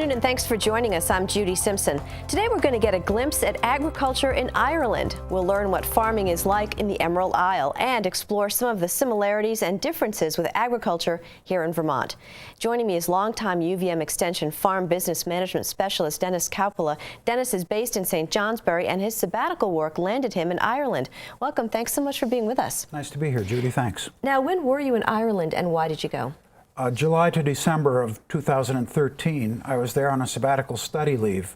afternoon and thanks for joining us. I'm Judy Simpson. Today we're going to get a glimpse at agriculture in Ireland. We'll learn what farming is like in the Emerald Isle and explore some of the similarities and differences with agriculture here in Vermont. Joining me is longtime UVM Extension Farm Business Management Specialist Dennis Kauppila. Dennis is based in St. Johnsbury and his sabbatical work landed him in Ireland. Welcome. Thanks so much for being with us. Nice to be here, Judy. Thanks. Now, when were you in Ireland and why did you go? July to December of 2013, I was there on a sabbatical study leave.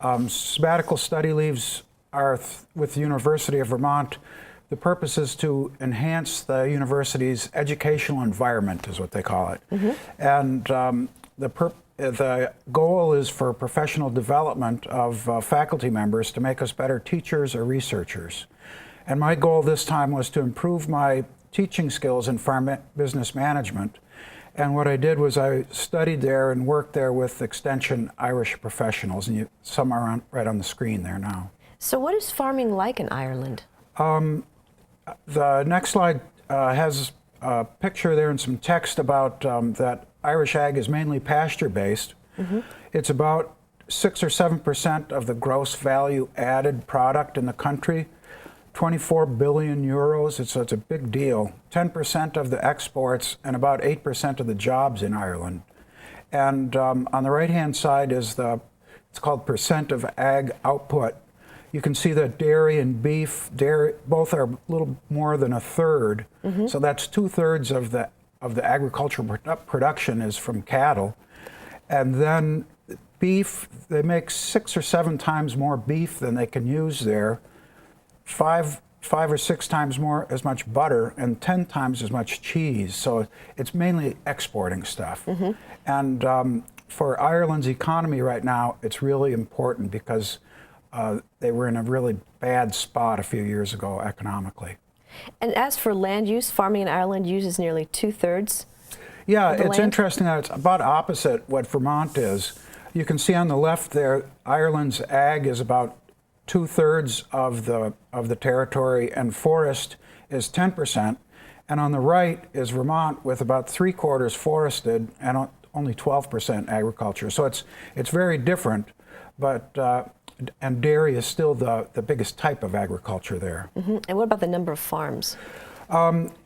Sabbatical study leaves are with the University of Vermont. The purpose is to enhance the university's educational environment, is what they call it. And the goal is for professional development of faculty members to make us better teachers or researchers. And my goal this time was to improve my teaching skills in farm business management. And what I did was I studied there and worked there with Extension Irish professionals, and some are right on the screen there now. So what is farming like in Ireland? The next slide has a picture there and some text about that Irish ag is mainly pasture-based. It's about 6 or 7% of the gross value added product in the country. 24 billion euros, so it's a big deal. 10% of the exports and about 8% of the jobs in Ireland. And on the right-hand side is it's called percent of ag output. You can see that dairy and beef, both are a little more than a third. So that's 2/3 of the agricultural production is from cattle. And then beef, they make 6 or 7 times more beef than they can use there. 5 or 6 times more as much butter and 10 times as much cheese. So it's mainly exporting stuff. And for Ireland's economy right now, it's really important because they were in a really bad spot a few years ago economically. And as for land use, farming in Ireland uses nearly 2/3. Yeah, of the it's land? interesting that it's about opposite what Vermont is. You can see on the left there, Ireland's ag is about 2/3 of the territory, and forest is 10%. And on the right is Vermont with about 3/4 forested and only 12% agriculture. So it's very different, but and dairy is still the biggest type of agriculture there. And what about the number of farms?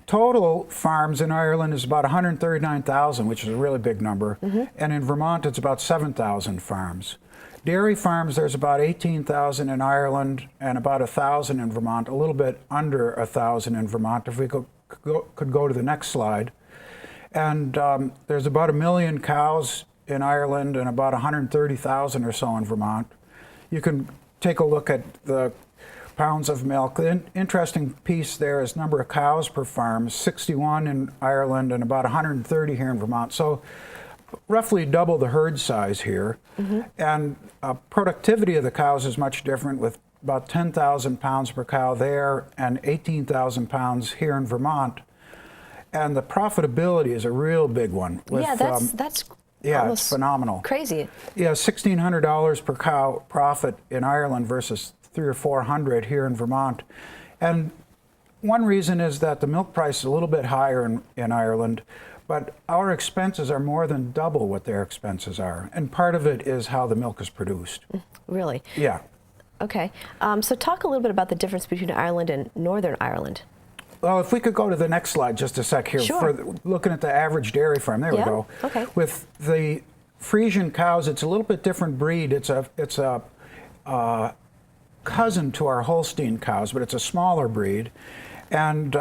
Total farms in Ireland is about 139,000, which is a really big number. And in Vermont, it's about 7,000 farms. Dairy farms, there's about 18,000 in Ireland and about 1,000 in Vermont, a little bit under 1,000 in Vermont, if we could go to the next slide. And there's about 1 million cows in Ireland and about 130,000 or so in Vermont. You can take a look at the pounds of milk. The interesting piece there is number of cows per farm, 61 in Ireland and about 130 here in Vermont. So roughly double the herd size here. And productivity of the cows is much different, with about 10,000 pounds per cow there and 18,000 pounds here in Vermont. And the profitability is a real big one. With, yeah, that's yeah, it's phenomenal. Crazy. Yeah, $1,600 per cow profit in Ireland versus $300 or $400 here in Vermont. And one reason is that the milk price is a little bit higher in Ireland, but our expenses are more than double what their expenses are. And part of it is how the milk is produced. Really? Yeah. Okay. So talk a little bit about the difference between Ireland and Northern Ireland. Well, if we could go to the next slide just a sec here. Sure. For looking at the average dairy farm. There we go. Okay. With the Frisian cows, it's a little bit different breed. It's a cousin to our Holstein cows, but it's a smaller breed. And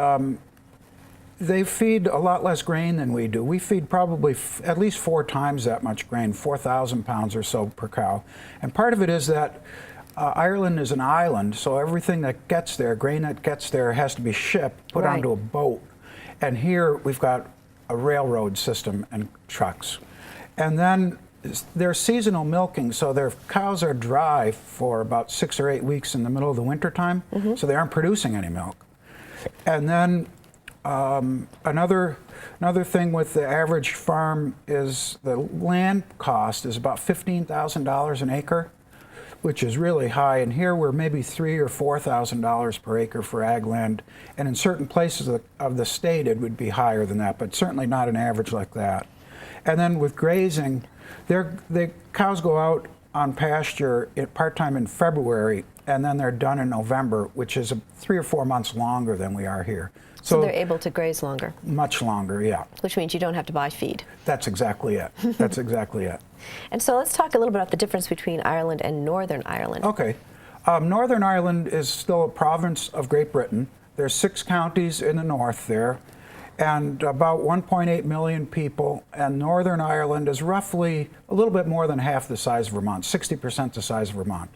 they feed a lot less grain than we do. We feed probably at least 4 times that much grain, 4,000 pounds or so per cow. And part of it is that Ireland is an island, so everything that gets there, grain that gets there, has to be shipped, put onto a boat. And here we've got a railroad system and trucks. And then they're seasonal milking, so their cows are dry for about 6 or 8 weeks in the middle of the winter time, so they aren't producing any milk. And then another thing with the average farm is the land cost is about $15,000 an acre, which is really high. And here we're maybe $3,000 or $4,000 per acre for ag land. And in certain places of the state, it would be higher than that, but certainly not an average like that. And then with grazing, the cows go out on pasture part-time in February, and then they're done in November, which is 3 or 4 months longer than we are here. So they're able to graze longer? Much longer, yeah. Which means you don't have to buy feed. That's exactly it. That's exactly it. And so let's talk a little bit about the difference between Ireland and Northern Ireland. Okay. Northern Ireland is still a province of Great Britain. There's 6 counties in the north there, and about 1.8 million people. And Northern Ireland is roughly a little bit more than half the size of Vermont, 60% the size of Vermont.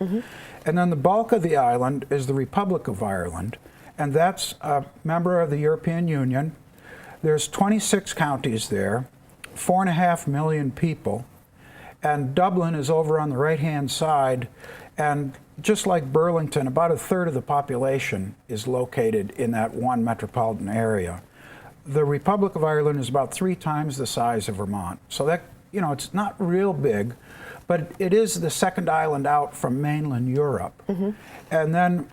And then the bulk of the island is the Republic of Ireland, and that's a member of the European Union. There's 26 counties there, 4.5 million people, and Dublin is over on the right-hand side, and just like Burlington, about 1/3 of the population is located in that one metropolitan area. The Republic of Ireland is about 3 times the size of Vermont, so that, you know, it's not real big, but it is the second island out from mainland Europe. And then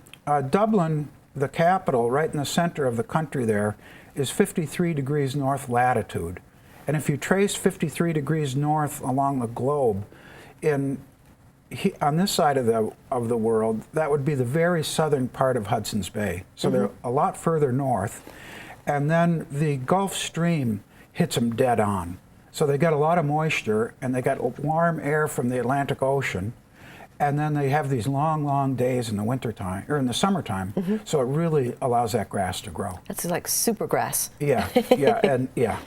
Dublin, the capital, right in the center of the country there, is 53 degrees north latitude. And if you trace 53 degrees north along the globe, on this side of the world, that would be the very southern part of Hudson's Bay. So they're a lot further north. And then the Gulf Stream hits them dead on. So they get a lot of moisture, and they get warm air from the Atlantic Ocean. And then they have these long, long days in the wintertime, or in the summertime. So it really allows that grass to grow. That's like super grass. Yeah, and yeah.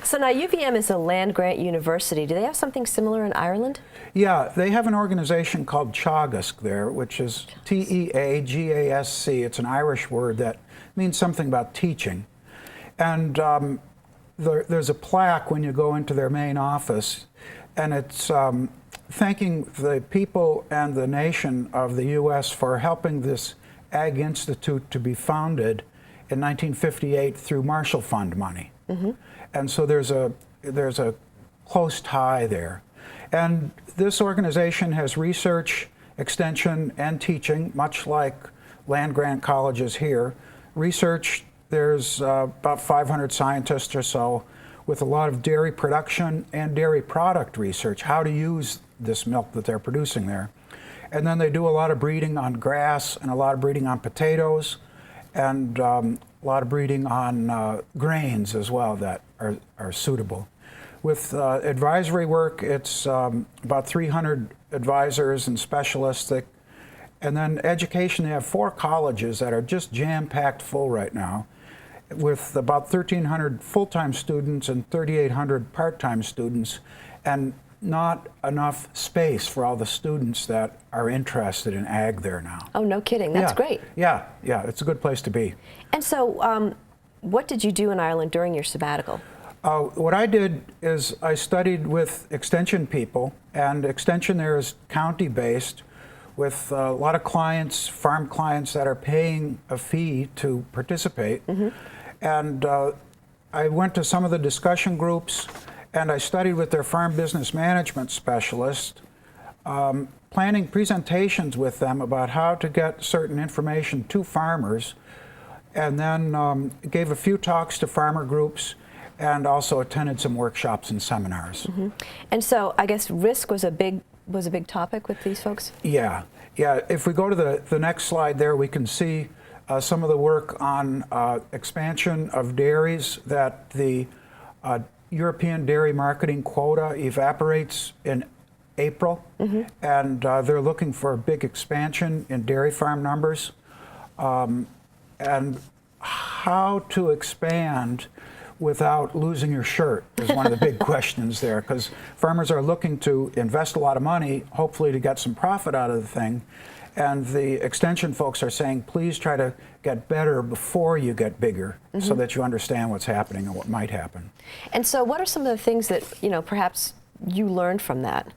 So now UVM is a land-grant university. Do they have something similar in Ireland? Yeah, they have an organization called Teagasc there, which is Teagasc. It's an Irish word that means something about teaching. And there's a plaque when you go into their main office, and it's thanking the people and the nation of the U.S. for helping this Ag Institute to be founded in 1958 through Marshall Fund money. And so there's a close tie there. And this organization has research, extension, and teaching, much like land-grant colleges here. Research, there's about 500 scientists or so, with a lot of dairy production and dairy product research, how to use this milk that they're producing there. And then they do a lot of breeding on grass and a lot of breeding on potatoes and a lot of breeding on grains as well that are suitable. With advisory work, it's about 300 advisors and specialists. And then education, they have 4 colleges that are just jam-packed full right now, with about 1,300 full-time students and 3,800 part-time students, and not enough space for all the students that are interested in ag there now. Oh, no kidding. That's great. Yeah, it's a good place to be. And so what did you do in Ireland during your sabbatical? What I did is I studied with extension people, and extension there is county-based, with a lot of clients, farm clients that are paying a fee to participate. And I went to some of the discussion groups, and I studied with their farm business management specialist, planning presentations with them about how to get certain information to farmers, and then gave a few talks to farmer groups, and also attended some workshops and seminars. And so I guess risk was a big topic with these folks? Yeah. If we go to the next slide there, we can see some of the work on expansion of dairies, that the European dairy marketing quota evaporates in April, and they're looking for a big expansion in dairy farm numbers. And how to expand without losing your shirt is one of the big questions there, because farmers are looking to invest a lot of money, hopefully to get some profit out of the thing. And the extension folks are saying, please try to get better before you get bigger, so that you understand what's happening and what might happen. And so what are some of the things that, perhaps you learned from that?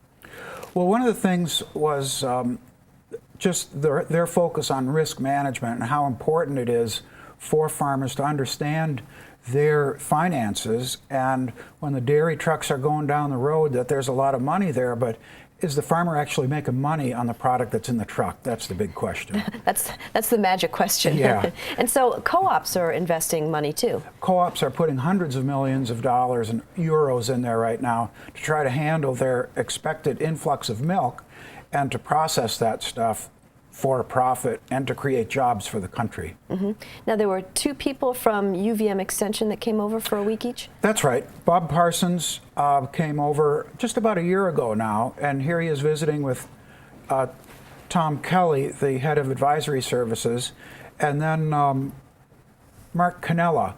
Well, one of the things was just their focus on risk management and how important it is for farmers to understand their finances, and when the dairy trucks are going down the road, that there's a lot of money there, but is the farmer actually making money on the product that's in the truck? That's the big question. That's the magic question. Yeah. And so co-ops are investing money too. Co-ops are putting hundreds of millions of dollars and euros in there right now to try to handle their expected influx of milk and to process that stuff for a profit and to create jobs for the country. Now, there were 2 people from UVM Extension that came over for a week each? That's right. Bob Parsons came over just about a year ago now, and here he is visiting with Tom Kelly, the head of advisory services, and then Mark Cannella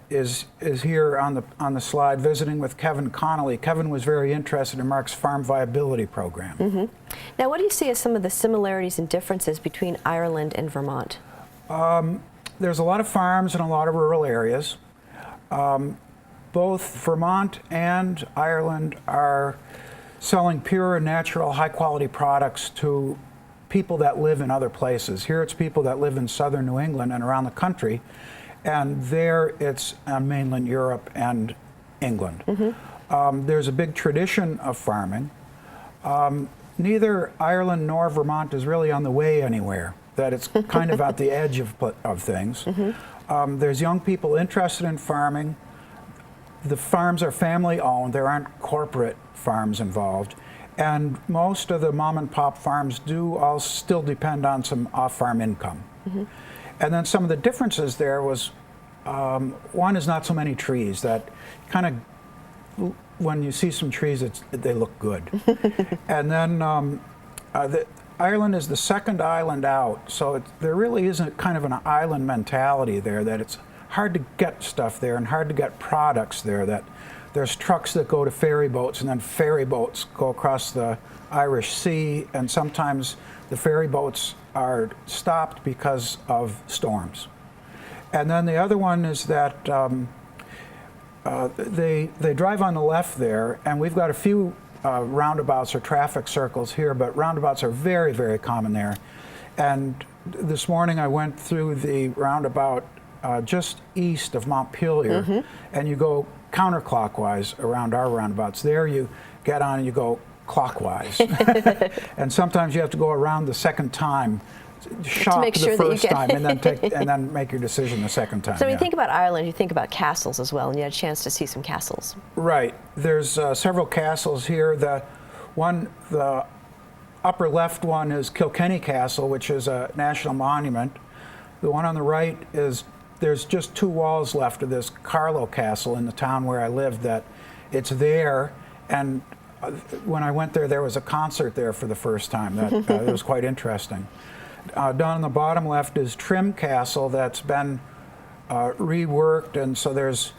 is here on the slide visiting with Kevin Connolly. Kevin was very interested in Mark's farm viability program. Now, what do you see as some of the similarities and differences between Ireland and Vermont? There's a lot of farms in a lot of rural areas. Both Vermont and Ireland are selling pure and natural high-quality products to people that live in other places. Here it's people that live in southern New England and around the country, and there it's mainland Europe and England. There's a big tradition of farming. Neither Ireland nor Vermont is really on the way anywhere, that it's kind of at the edge of things. There's young people interested in farming. The farms are family-owned. There aren't corporate farms involved. And most of the mom-and-pop farms do all still depend on some off-farm income. And then some of the differences there was, one is not so many trees. That kind of, when you see some trees, they look good. And then Ireland is the second island out, so there really isn't kind of an island mentality there, that it's hard to get stuff there and hard to get products there, that there's trucks that go to ferry boats, and then ferry boats go across the Irish Sea, and sometimes the ferry boats are stopped because of storms. And then the other one is that they drive on the left there, and we've got a few roundabouts or traffic circles here, but roundabouts are very, very common there. And this morning I went through the roundabout just east of Montpelier, and you go counterclockwise around our roundabouts. There you get on and you go clockwise. And sometimes you have to go around the second time, shop the first time, and then make your decision the second time. So when you think about Ireland, you think about castles as well, and you had a chance to see some castles. Right. There's several castles here. The upper left one is Kilkenny Castle, which is a national monument. The one on the right is, there's just 2 walls left of this Carlow Castle in the town where I lived, that it's there, and when I went there, there was a concert there for the first time. That it was quite interesting. Down on the bottom left is Trim Castle, that's been reworked, and so there's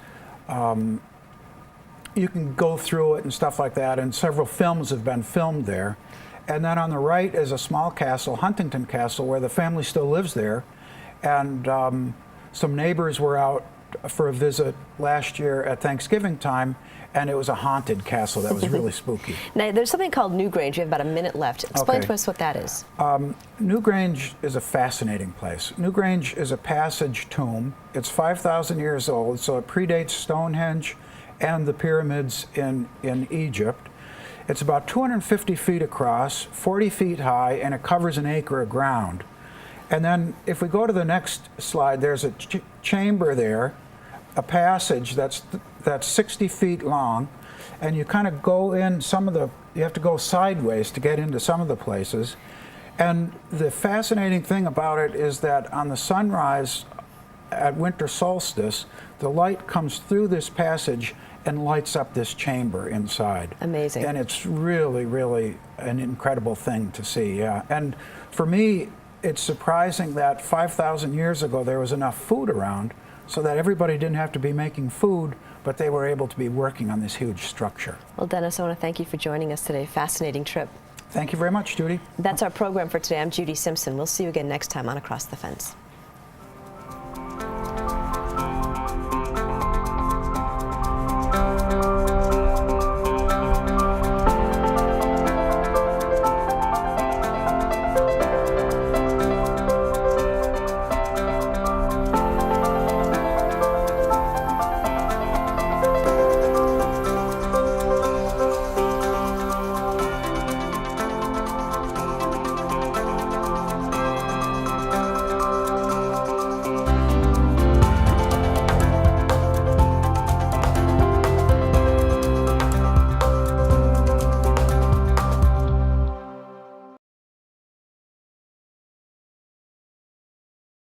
you can go through it and stuff like that, and several films have been filmed there. And then on the right is a small castle, Huntington Castle, where the family still lives there, and some neighbors were out for a visit last year at Thanksgiving time, and it was a haunted castle that was really spooky. Now, there's something called Newgrange. You have about a minute left. Explain to us what that is. Newgrange is a fascinating place. Newgrange is a passage tomb. It's 5,000 years old, so it predates Stonehenge and the pyramids in Egypt. It's about 250 feet across, 40 feet high, and it covers an acre of ground. And then if we go to the next slide, there's a chamber there, a passage that's 60 feet long, and you kind of go in you have to go sideways to get into some of the places. And the fascinating thing about it is that on the sunrise at winter solstice, the light comes through this passage and lights up this chamber inside. Amazing. And it's really, really an incredible thing to see, yeah. And for me, it's surprising that 5,000 years ago there was enough food around so that everybody didn't have to be making food, but they were able to be working on this huge structure. Well, Dennis, I want to thank you for joining us today. Fascinating trip. Thank you very much, Judy. That's our program for today. I'm Judy Simpson. We'll see you again next time on Across the Fence.